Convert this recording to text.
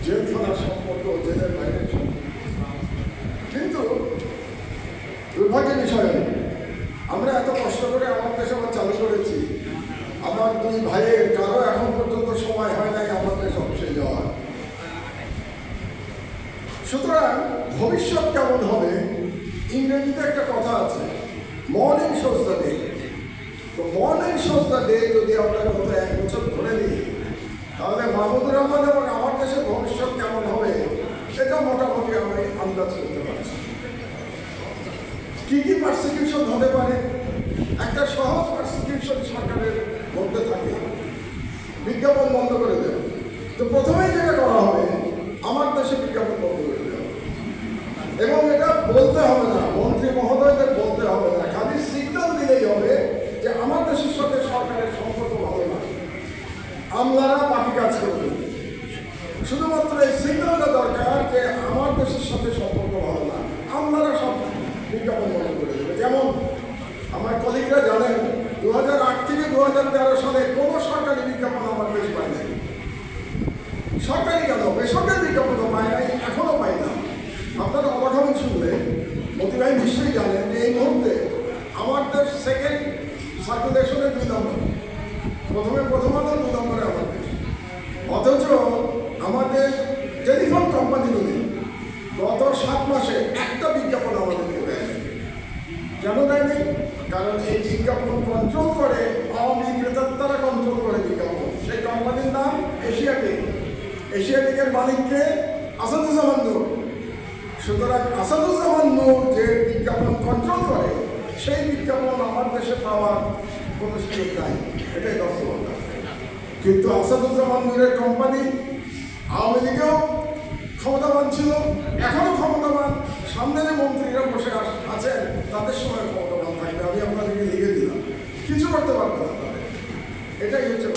জেলখানার সম্পর্ক, জেলের বাইরের সম্পর্ক। কিন্তু দুর্ভাগ্যের বিষয় হল আমরা এত কষ্ট করে আমার দেশে আবার চালু করেছি, আমার দুই ভাইয়ের কারো এখন পর্যন্ত সময় হয় নাই আমার দেশ অফিসে যাওয়ার। সুতরাং ভবিষ্যৎ কেমন হবে, ইংরেজিতে একটা কথা আছে, মর্নিং শোজ দ্য ডে। তো মর্নিং শোজ দ্য ডে যদি আমরা গত 1 বছর ধরে নিই, তাহলে মাহমুদুর রহমান এবং আমার দেশের ভবিষ্যৎ কেমন হবে এটা মোটামুটি আমি আন্দাজ করতে পারছি। কি কি পারসিকিউশন হতে পারে? একটা সহজ পারসিকিউশন সরকারের মধ্যে থাকে, বিজ্ঞাপন বন্ধ করে দেবে। তো প্রথমেই যেটা করা হবে, আমার দেশে বিজ্ঞাপন বন্ধ করে দেওয়া, এবং এটা বলতে হবে না, মন্ত্রী মহোদয়দের বলতে হবে না, খালি সিগন্যাল দিলেই হবে যে আমার দেশের সাথে সরকারের সম্পর্ক ভালো না, আমলারা বাকি কাজ করবে। শুধুমাত্র এই সিগন্যালটা দরকার যে আমার দেশের সাথে সম্পর্ক ভালো না, আমলারা সব বিজ্ঞাপন বন্ধ করে দেবে। যেমন আমার কলিগরা জানেন 2008 থেকে 2013 সালে কোনো সরকারি বিজ্ঞাপন আমার দেশ পায় নাই। সরকারি কেন, বেসরকারি বিজ্ঞাপনও পায় নাই, এখনও পাই না। আপনারা অবাক হবেন শুনলে, মতি ভাই নিশ্চয়ই জানেন যে এই মুহূর্তে আমার দেশ সেকেন্ড সার্কুলেশনের 2 নম্বর, প্রথম আলো 2 নম্বরে আমার দেশ। অথচ আমাদের টেলিফোন কোম্পানিগুলি গত 7 মাসে একটা বিজ্ঞাপন আমাদেরকে দেয়নি। কেন দেয়নি? কারণ এই বিজ্ঞাপন কন্ট্রোল করে আওয়ামী ক্রেতারা কন্ট্রোল করে বিজ্ঞাপন। সেই কোম্পানির নাম এশিয়াটিক। এশিয়াটিকের মালিককে আসাদুজ্জামান নূর। সুতরাং আসাদুজ্জামান নূর যে বিজ্ঞাপন কন্ট্রোল করে, সেই বিজ্ঞাপন আমার দেশে পাওয়ার কোনো সুযোগ নাই, এটাই বাস্তবতা। কিন্তু আসাদুজ্জামান নূরের কোম্পানি আওয়ামী লীগেও ক্ষমতাবান ছিল, এখনও ক্ষমতাবান, সামনে যে মন্ত্রীরা বসে আছেন তাদের সময় ক্ষমতাবান থাকবে। আমি আপনাদেরকে লিখে দিলাম, কিছু করতে পারবে না তাদের। এটাই হচ্ছে